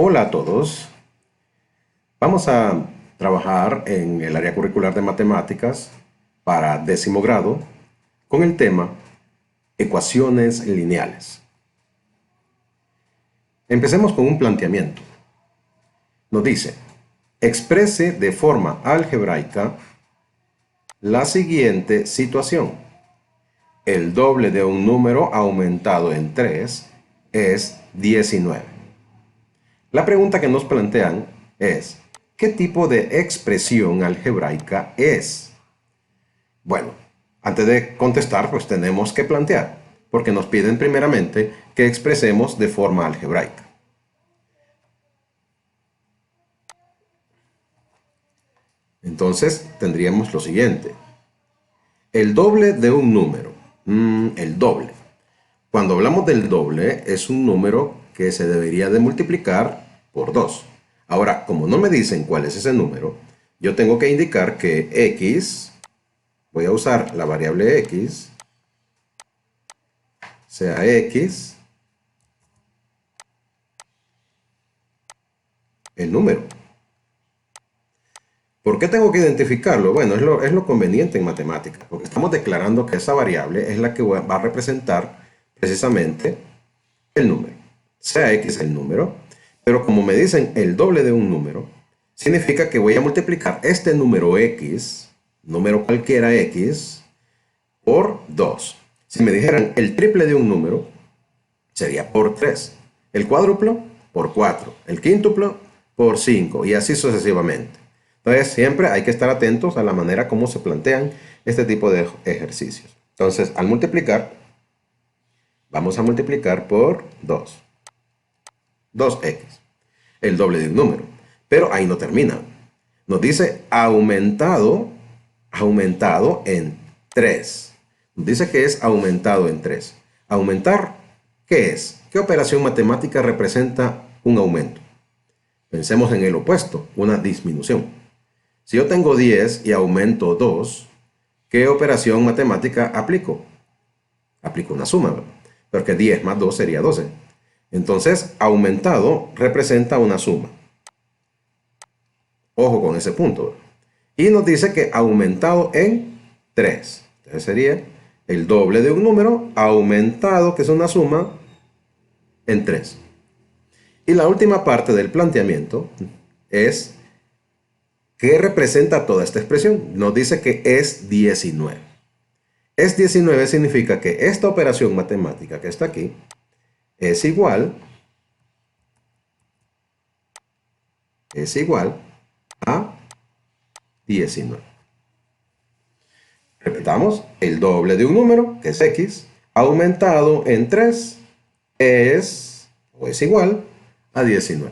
Hola a todos. Vamos a trabajar en el área curricular de matemáticas para 10º grado con el tema ecuaciones lineales. Empecemos con un planteamiento. Nos dice, exprese de forma algebraica la siguiente situación. El doble de un número aumentado en 3 es 19. La pregunta que nos plantean es, ¿qué tipo de expresión algebraica es? Bueno, antes de contestar, pues tenemos que plantear, porque nos piden primeramente que expresemos de forma algebraica. Entonces, tendríamos lo siguiente. El doble de un número. El doble. Cuando hablamos del doble, es un número que se debería de multiplicar por 2. Ahora, como no me dicen cuál es ese número, yo tengo que indicar que x, voy a usar la variable x, sea x, el número. ¿Por qué tengo que identificarlo? Bueno, es lo conveniente en matemáticas, porque estamos declarando que esa variable es la que va a representar precisamente el número. Sea x el número, pero como me dicen el doble de un número, significa que voy a multiplicar este número x, número cualquiera x, por 2. Si me dijeran el triple de un número, sería por 3. El cuádruplo, por 4. El quíntuplo, por 5. Y así sucesivamente. Entonces, siempre hay que estar atentos a la manera como se plantean este tipo de ejercicios. Entonces, al multiplicar, vamos a multiplicar por 2. 2x. El doble de un número. Pero ahí no termina. Nos dice aumentado en 3. Nos dice que es aumentado en 3. Aumentar, ¿qué es? ¿Qué operación matemática representa un aumento? Pensemos en el opuesto, una disminución. Si yo tengo 10 y aumento 2, ¿qué operación matemática aplico? Aplico una suma, ¿verdad? Porque 10 más 2 sería 12. Entonces, aumentado representa una suma. Ojo con ese punto. Y nos dice que aumentado en 3. Entonces sería el doble de un número aumentado, que es una suma, en 3. Y la última parte del planteamiento es ¿qué representa toda esta expresión? Nos dice que es 19. Es 19 significa que esta operación matemática que está aquí es igual a 19. Repitamos, el doble de un número, que es x, aumentado en 3 es igual a 19.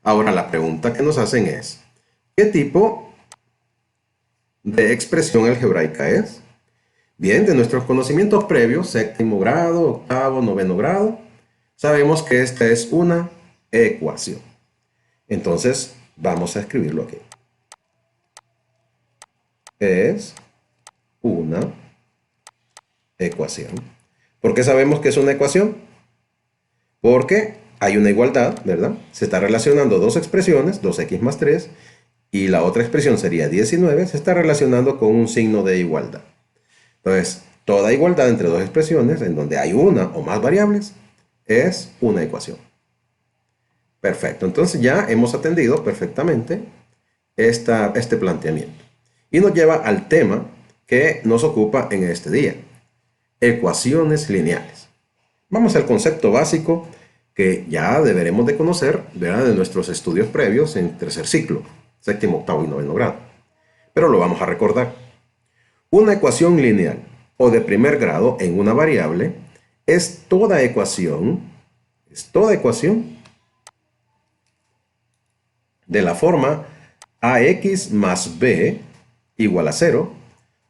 Ahora la pregunta que nos hacen es, ¿qué tipo de expresión algebraica es? Bien, de nuestros conocimientos previos, 7º grado, 8º, 9º grado, sabemos que esta es una ecuación. Entonces, vamos a escribirlo aquí. Es una ecuación. ¿Por qué sabemos que es una ecuación? Porque hay una igualdad, ¿verdad? Se está relacionando dos expresiones, 2x más 3, y la otra expresión sería 19, se está relacionando con un signo de igualdad. Entonces, toda igualdad entre dos expresiones, en donde hay una o más variables, es una ecuación. Perfecto, entonces ya hemos atendido perfectamente este planteamiento. Y nos lleva al tema que nos ocupa en este día. Ecuaciones lineales. Vamos al concepto básico que ya deberemos de conocer, ¿verdad?, de nuestros estudios previos en tercer ciclo, 7º, 8º y 9º grado. Pero lo vamos a recordar. Una ecuación lineal o de primer grado en una variable es toda ecuación de la forma ax más b igual a 0,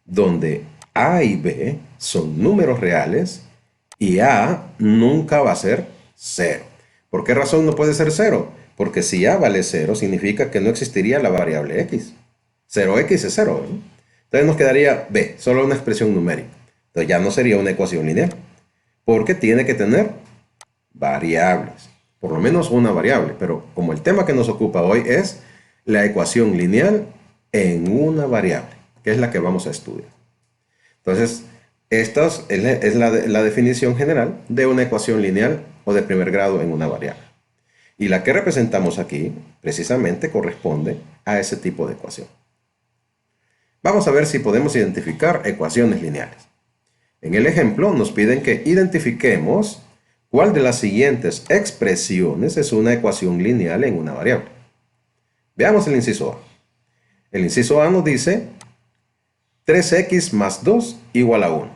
donde a y b son números reales y a nunca va a ser 0. ¿Por qué razón no puede ser 0? Porque si a vale 0, significa que no existiría la variable x. 0x es 0, ¿no? Entonces nos quedaría b, solo una expresión numérica. Entonces ya no sería una ecuación lineal, porque tiene que tener variables. por lo menos una variable, pero como el tema que nos ocupa hoy es la ecuación lineal en una variable, que es la que vamos a estudiar. Entonces, esta es la definición general de una ecuación lineal o de primer grado en una variable. Y la que representamos aquí, precisamente, corresponde a ese tipo de ecuación. Vamos a ver si podemos identificar ecuaciones lineales. En el ejemplo nos piden que identifiquemos cuál de las siguientes expresiones es una ecuación lineal en una variable. Veamos el inciso A. El inciso A nos dice 3x más 2 igual a 1.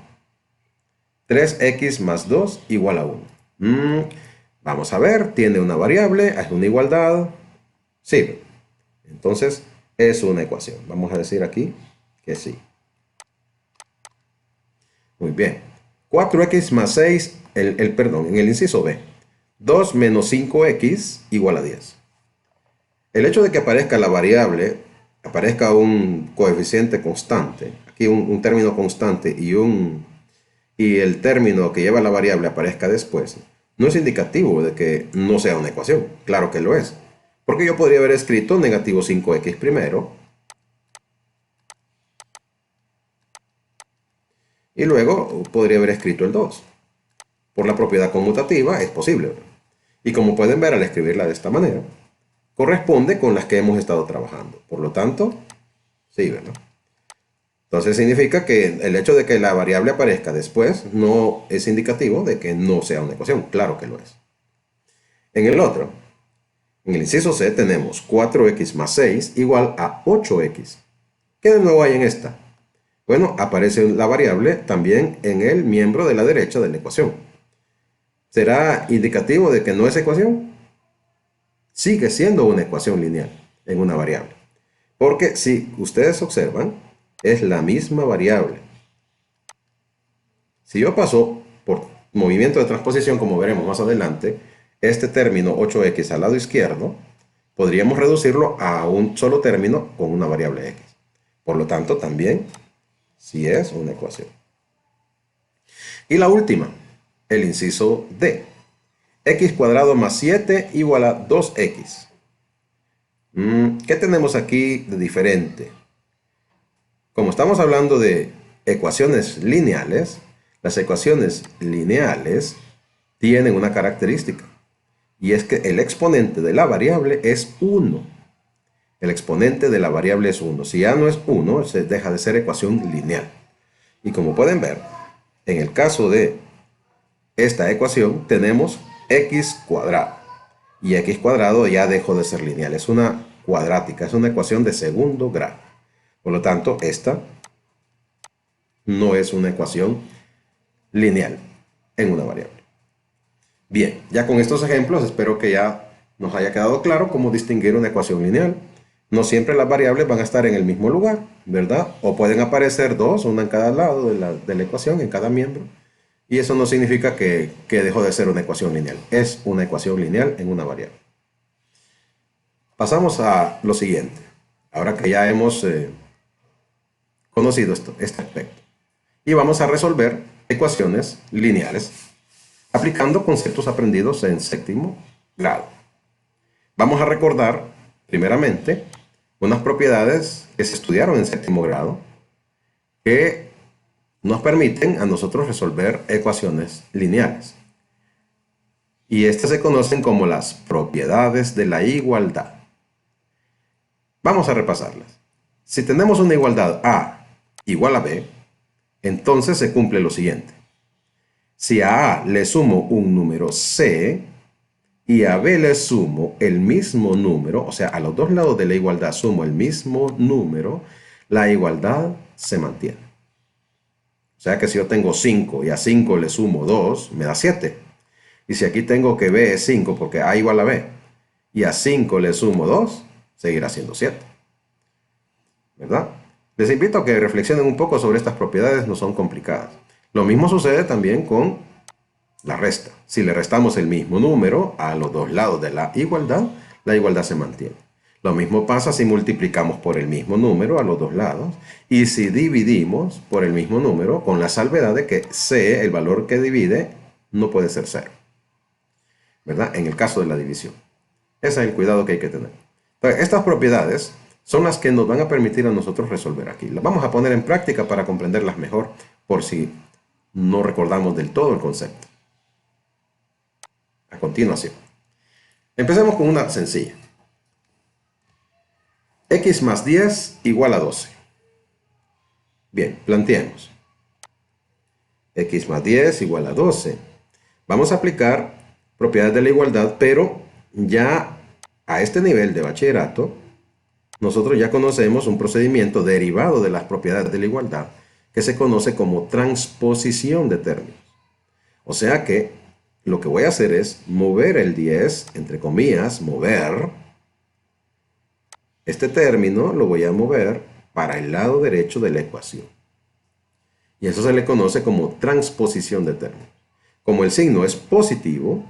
3x más 2 igual a 1. Vamos a ver, tiene una variable, es una igualdad. Sí, entonces es una ecuación. Vamos a decir aquí que sí. Muy bien. 4x más 6, perdón, en el inciso B. 2 menos 5x igual a 10. El hecho de que aparezca la variable, aparezca un coeficiente constante, aquí un término constante y el término que lleva la variable aparezca después, no es indicativo de que no sea una ecuación. Claro que lo es. Porque yo podría haber escrito negativo 5x primero y luego podría haber escrito el 2. Por la propiedad conmutativa es posible. Y como pueden ver al escribirla de esta manera, corresponde con las que hemos estado trabajando. Por lo tanto, sí, ¿verdad? Entonces significa que el hecho de que la variable aparezca después no es indicativo de que no sea una ecuación. Claro que lo es. En el otro, en el inciso C tenemos 4x más 6 igual a 8x. ¿Qué de nuevo hay en esta? Bueno, aparece la variable también en el miembro de la derecha de la ecuación. ¿Será indicativo de que no es ecuación? Sigue siendo una ecuación lineal en una variable. Porque si ustedes observan, es la misma variable. Si yo paso por movimiento de transposición, como veremos más adelante, este término 8x al lado izquierdo, podríamos reducirlo a un solo término con una variable x. Por lo tanto, también sí es una ecuación. Y la última, el inciso D. X cuadrado más 7 igual a 2x. ¿Qué tenemos aquí de diferente? Como estamos hablando de ecuaciones lineales, las ecuaciones lineales tienen una característica. Y es que el exponente de la variable es 1. El exponente de la variable es 1. Si ya no es 1, se deja de ser ecuación lineal. Y como pueden ver, en el caso de esta ecuación tenemos x cuadrado. Y x cuadrado ya dejó de ser lineal. Es una cuadrática, es una ecuación de segundo grado. Por lo tanto, esta no es una ecuación lineal en una variable. Bien, ya con estos ejemplos espero que ya nos haya quedado claro cómo distinguir una ecuación lineal. No siempre las variables van a estar en el mismo lugar, ¿verdad? O pueden aparecer dos, una en cada lado de la ecuación, en cada miembro. Y eso no significa que dejó de ser una ecuación lineal. Es una ecuación lineal en una variable. Pasamos a lo siguiente. Ahora que ya hemos conocido este aspecto. Y vamos a resolver ecuaciones lineales aplicando conceptos aprendidos en séptimo grado. Vamos a recordar, primeramente, unas propiedades que se estudiaron en séptimo grado que nos permiten a nosotros resolver ecuaciones lineales. Y estas se conocen como las propiedades de la igualdad. Vamos a repasarlas. Si tenemos una igualdad A igual a B, entonces se cumple lo siguiente. Si a A le sumo un número C y a B le sumo el mismo número, o sea, a los dos lados de la igualdad sumo el mismo número, la igualdad se mantiene. O sea que si yo tengo 5 y a 5 le sumo 2, me da 7. Y si aquí tengo que B es 5 porque A igual a B, y a 5 le sumo 2, seguirá siendo 7. ¿Verdad? Les invito a que reflexionen un poco sobre estas propiedades, no son complicadas. Lo mismo sucede también con la resta. Si le restamos el mismo número a los dos lados de la igualdad se mantiene. Lo mismo pasa si multiplicamos por el mismo número a los dos lados y si dividimos por el mismo número con la salvedad de que C, el valor que divide, no puede ser 0. ¿verdad? En el caso de la división. Ese es el cuidado que hay que tener. Entonces, estas propiedades son las que nos van a permitir a nosotros resolver aquí. Las vamos a poner en práctica para comprenderlas mejor, por si no recordamos del todo el concepto. A continuación, empecemos con una sencilla. X más 10 igual a 12. Bien, planteemos. X más 10 igual a 12. Vamos a aplicar propiedades de la igualdad, pero ya a este nivel de bachillerato, nosotros ya conocemos un procedimiento derivado de las propiedades de la igualdad que se conoce como transposición de términos. O sea que lo que voy a hacer es mover el 10, entre comillas, mover. Este término lo voy a mover para el lado derecho de la ecuación. Y eso se le conoce como transposición de términos. Como el signo es positivo,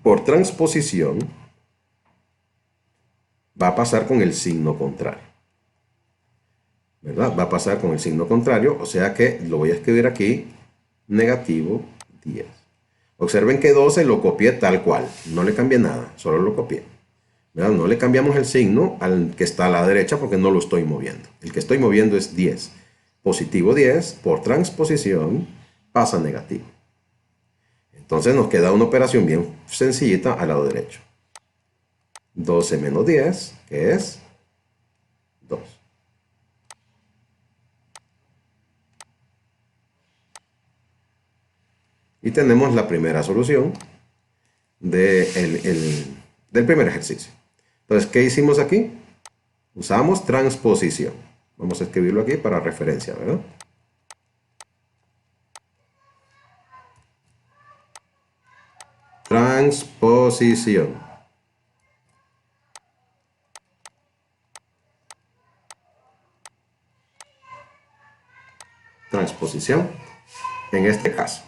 por transposición va a pasar con el signo contrario. ¿Verdad? Va a pasar con el signo contrario, o sea que lo voy a escribir aquí, negativo 10. Observen que 12 lo copié tal cual, no le cambié nada, solo lo copié. ¿Verdad? No le cambiamos el signo al que está a la derecha porque no lo estoy moviendo. El que estoy moviendo es 10. Positivo 10, por transposición, pasa a negativo. Entonces nos queda una operación bien sencillita al lado derecho. 12 menos 10, que es 2. Y tenemos la primera solución del primer ejercicio. Entonces, ¿qué hicimos aquí? Usamos transposición. Vamos a escribirlo aquí para referencia, ¿verdad? Transposición. Transposición en este caso.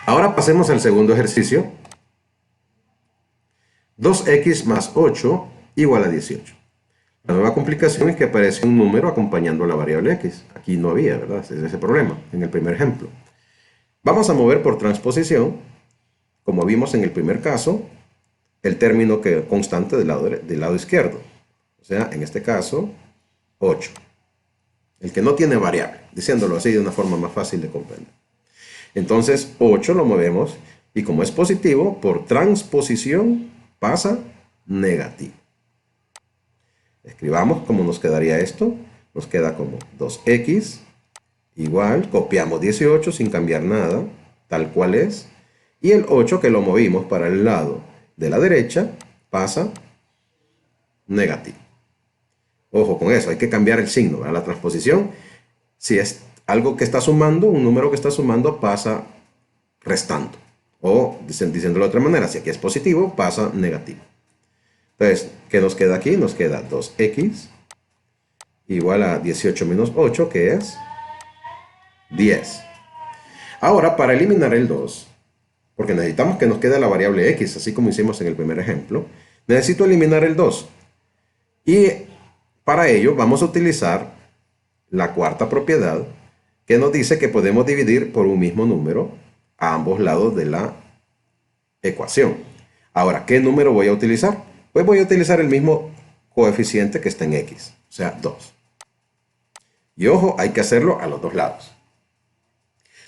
Ahora pasemos al segundo ejercicio. 2x más 8 igual a 18. La nueva complicación es que aparece un número acompañando a la variable x. Aquí no había, ¿verdad? Ese es ese problema en el primer ejemplo. Vamos a mover por transposición, como vimos en el primer caso, el término constante del lado izquierdo. O sea, en este caso, 8. El que no tiene variable, diciéndolo así de una forma más fácil de comprender. Entonces, 8 lo movemos y como es positivo, por transposición pasa negativo. Escribamos cómo nos quedaría esto. Nos queda como 2x igual, copiamos 18 sin cambiar nada, tal cual es. Y el 8 que lo movimos para el lado de la derecha pasa negativo. Ojo con eso, hay que cambiar el signo, ¿verdad? La transposición, si es algo que está sumando, un número que está sumando pasa restando. O diciéndolo de otra manera, si aquí es positivo, pasa negativo. Entonces, ¿qué nos queda aquí? Nos queda 2x igual a 18 menos 8, que es 10. Ahora, para eliminar el 2, porque necesitamos que nos quede la variable x, así como hicimos en el primer ejemplo, necesito eliminar el 2. Y para ello vamos a utilizar la cuarta propiedad, que nos dice que podemos dividir por un mismo número a ambos lados de la ecuación. Ahora, ¿qué número voy a utilizar? Pues voy a utilizar el mismo coeficiente que está en x, o sea, 2. Y ojo, hay que hacerlo a los dos lados.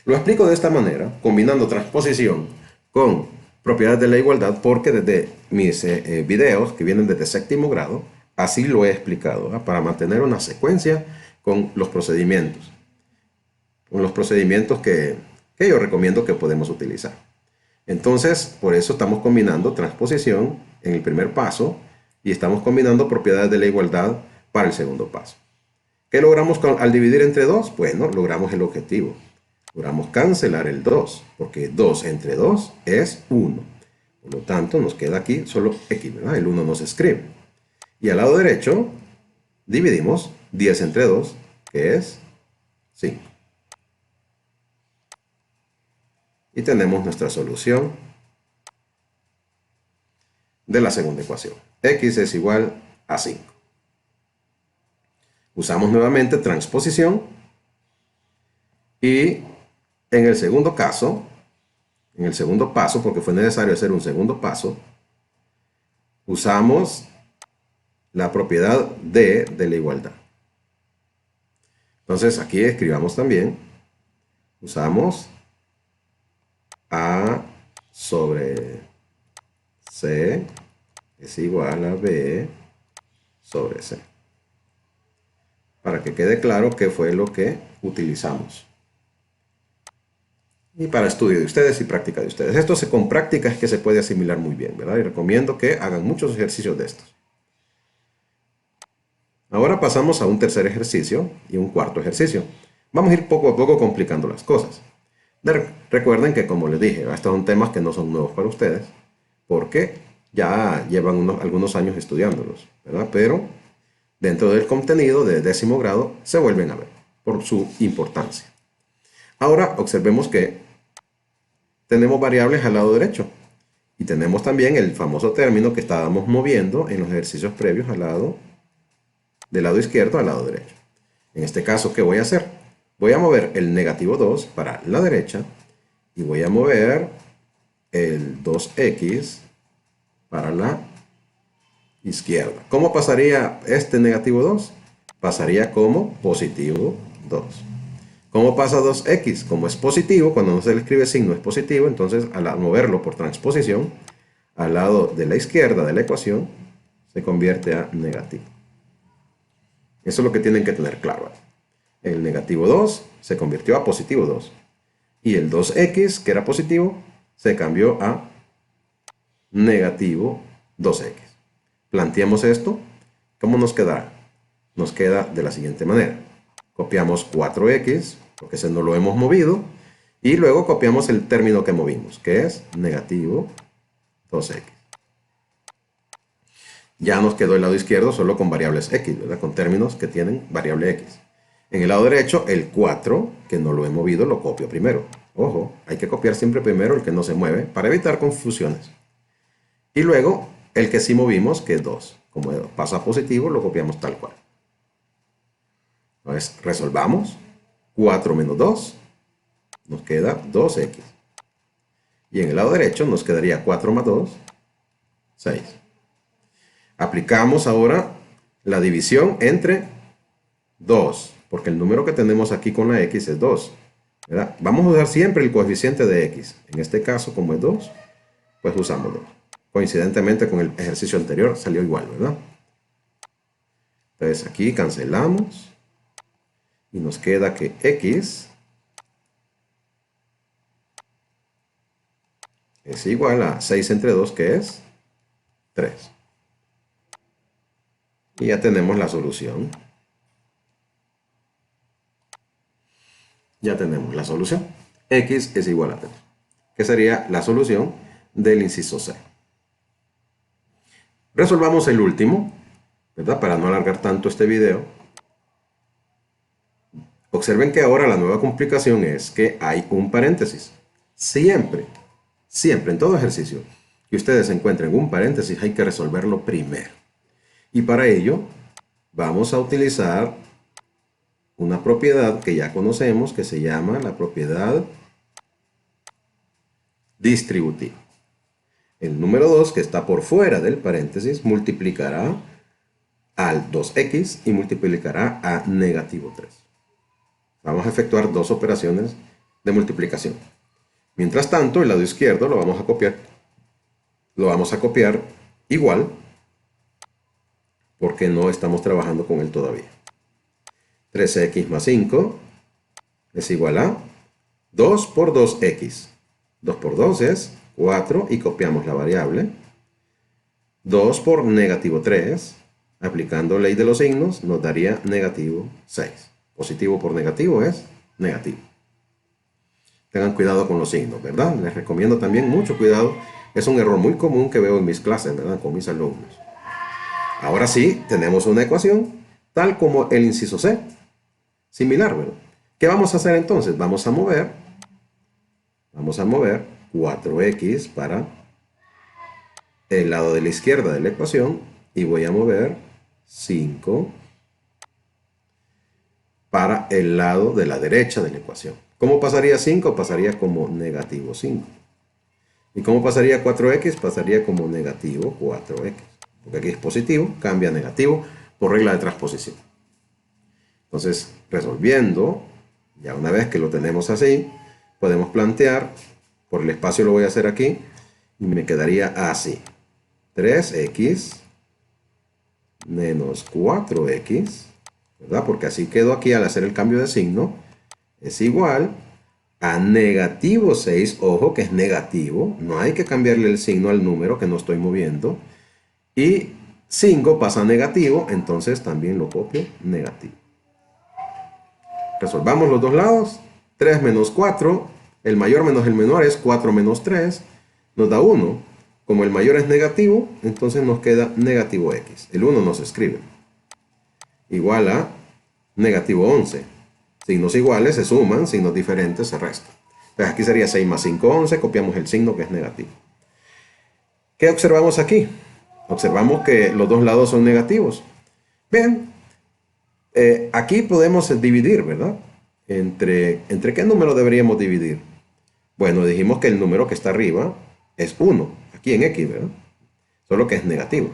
Lo explico de esta manera, combinando transposición con propiedades de la igualdad, porque desde mis videos que vienen desde séptimo grado, así lo he explicado, ¿verdad? Para mantener una secuencia con los procedimientos. Con los procedimientos que yo recomiendo que podemos utilizar. Entonces, por eso estamos combinando transposición en el primer paso y estamos combinando propiedades de la igualdad para el segundo paso. ¿Qué logramos al dividir entre 2? Bueno, logramos el objetivo. Logramos cancelar el 2, porque 2 entre 2 es 1. Por lo tanto, nos queda aquí solo x, ¿verdad? El 1 no se escribe. Y al lado derecho, dividimos 10 entre 2, que es 5. Y tenemos nuestra solución de la segunda ecuación. X es igual a 5. Usamos nuevamente transposición y En el segundo caso, en el segundo paso, porque fue necesario hacer un segundo paso, usamos la propiedad de la igualdad. Entonces aquí escribamos también, usamos A sobre C es igual a B sobre C. Para que quede claro qué fue lo que utilizamos. Y para estudio de ustedes y práctica de ustedes. Esto con práctica es que se puede asimilar muy bien, ¿verdad? Y recomiendo que hagan muchos ejercicios de estos. Ahora pasamos a un tercer ejercicio y un cuarto ejercicio. Vamos a ir poco a poco complicando las cosas. Recuerden que, como les dije, estos son temas que no son nuevos para ustedes, porque ya llevan algunos años estudiándolos, ¿verdad? Pero dentro del contenido de 10º grado se vuelven a ver por su importancia. Ahora observemos que tenemos variables al lado derecho y tenemos también el famoso término que estábamos moviendo en los ejercicios previos del lado izquierdo al lado derecho. En este caso, ¿qué voy a hacer? Voy a mover el negativo 2 para la derecha y voy a mover el 2x para la izquierda. ¿Cómo pasaría este negativo 2? Pasaría como positivo 2. ¿Cómo pasa 2x? Como es positivo, cuando no se le escribe signo es positivo, entonces al moverlo por transposición, al lado de la izquierda de la ecuación, se convierte a negativo. Eso es lo que tienen que tener claro. El negativo 2 se convirtió a positivo 2. Y el 2x, que era positivo, se cambió a negativo 2x. Planteamos esto. ¿Cómo nos quedará? Nos queda de la siguiente manera. Copiamos 4x, porque ese no lo hemos movido. Y luego copiamos el término que movimos, que es negativo 2x. Ya nos quedó el lado izquierdo solo con variables x, ¿verdad? Con términos que tienen variable x. En el lado derecho, el 4, que no lo he movido, lo copio primero. Ojo, hay que copiar siempre primero el que no se mueve para evitar confusiones. Y luego, el que sí movimos, que es 2. Como pasa a positivo, lo copiamos tal cual. Entonces, resolvamos. 4 menos 2, nos queda 2x. Y en el lado derecho nos quedaría 4 más 2, 6. Aplicamos ahora la división entre 2, porque el número que tenemos aquí con la x es 2, ¿verdad? Vamos a usar siempre el coeficiente de x. En este caso, como es 2, pues usamos 2. Coincidentemente con el ejercicio anterior salió igual, ¿verdad? Entonces aquí cancelamos y nos queda que x es igual a 6 entre 2, que es 3. Y ya tenemos la solución. Ya tenemos la solución. X es igual a 3. Que sería la solución del inciso C. Resolvamos el último, ¿verdad? Para no alargar tanto este video. Observen que ahora la nueva complicación es que hay un paréntesis. Siempre, siempre en todo ejercicio que ustedes encuentren un paréntesis hay que resolverlo primero. Y para ello vamos a utilizar una propiedad que ya conocemos que se llama la propiedad distributiva. El número 2, que está por fuera del paréntesis, multiplicará al 2x y multiplicará a negativo 3. Vamos a efectuar dos operaciones de multiplicación. Mientras tanto, el lado izquierdo lo vamos a copiar. Lo vamos a copiar igual, porque no estamos trabajando con él todavía. 3x más 5 es igual a 2 por 2x. 2 por 2 es 4 y copiamos la variable. 2 por negativo 3, aplicando ley de los signos, nos daría negativo 6. Positivo por negativo es negativo. Tengan cuidado con los signos, ¿verdad? Les recomiendo también mucho cuidado. Es un error muy común que veo en mis clases, ¿verdad? Con mis alumnos. Ahora sí, tenemos una ecuación tal como el inciso C. Similar, ¿verdad? ¿Qué vamos a hacer entonces? Vamos a mover 4x para el lado de la izquierda de la ecuación y voy a mover 5 para el lado de la derecha de la ecuación. ¿Cómo pasaría 5? Pasaría como negativo 5. ¿Y cómo pasaría 4x? Pasaría como negativo 4x. Porque aquí es positivo, cambia a negativo por regla de transposición. Entonces, resolviendo, ya una vez que lo tenemos así, podemos plantear, por el espacio lo voy a hacer aquí, y me quedaría así. 3x menos 4x, ¿verdad? Porque así quedó aquí al hacer el cambio de signo, es igual a negativo 6, ojo que es negativo, no hay que cambiarle el signo al número que no estoy moviendo, y 5 pasa a negativo, entonces también lo copio negativo. Resolvamos los dos lados, 3 menos 4, el mayor menos el menor es 4 menos 3, nos da 1. Como el mayor es negativo, entonces nos queda negativo x. El 1 no se escribe. Igual a negativo 11. Signos iguales se suman, signos diferentes se restan. Entonces aquí sería 6 más 5, 11. Copiamos el signo que es negativo. ¿Qué observamos aquí? Observamos que los dos lados son negativos. Bien, aquí podemos dividir, ¿verdad? ¿Entre qué número deberíamos dividir? Bueno, dijimos que el número que está arriba es 1, aquí en x, ¿verdad? Solo que es negativo.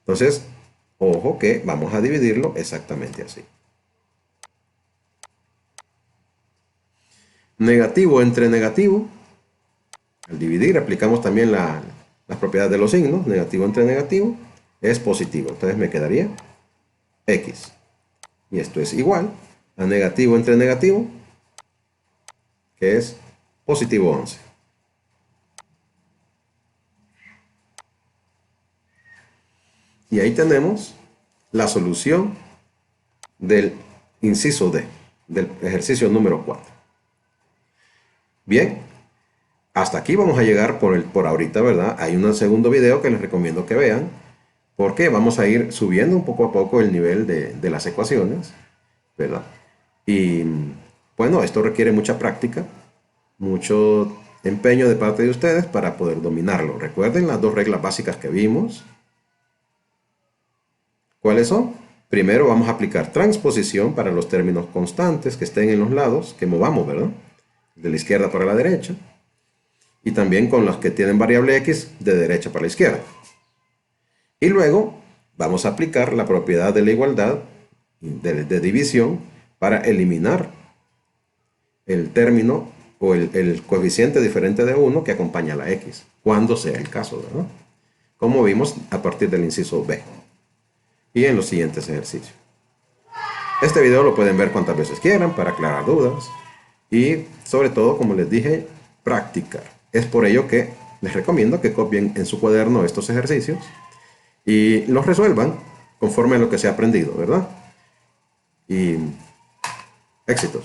Entonces, ojo que vamos a dividirlo exactamente así. Negativo entre negativo. Al dividir aplicamos también las propiedades de los signos. Negativo entre negativo es positivo. Entonces me quedaría x. Y esto es igual a negativo entre negativo, que es positivo 11. Y ahí tenemos la solución del inciso D, del ejercicio número 4. Bien, hasta aquí vamos a llegar por ahorita, ¿verdad? Hay un segundo video que les recomiendo que vean, porque vamos a ir subiendo un poco a poco el nivel de las ecuaciones, ¿verdad? Y bueno, esto requiere mucha práctica, mucho empeño de parte de ustedes para poder dominarlo. Recuerden las dos reglas básicas que vimos. ¿Cuáles son? Primero vamos a aplicar transposición para los términos constantes que estén en los lados, que movamos, ¿verdad? De la izquierda para la derecha. Y también con los que tienen variable x de derecha para la izquierda. Y luego vamos a aplicar la propiedad de la igualdad de división para eliminar el término o el coeficiente diferente de 1 que acompaña a la x, cuando sea el caso, ¿verdad? Como vimos a partir del inciso B. Y en los siguientes ejercicios. Este video lo pueden ver cuantas veces quieran para aclarar dudas y sobre todo, como les dije, practicar. Es por ello que les recomiendo que copien en su cuaderno estos ejercicios y los resuelvan conforme a lo que se ha aprendido, ¿verdad? Y éxitos.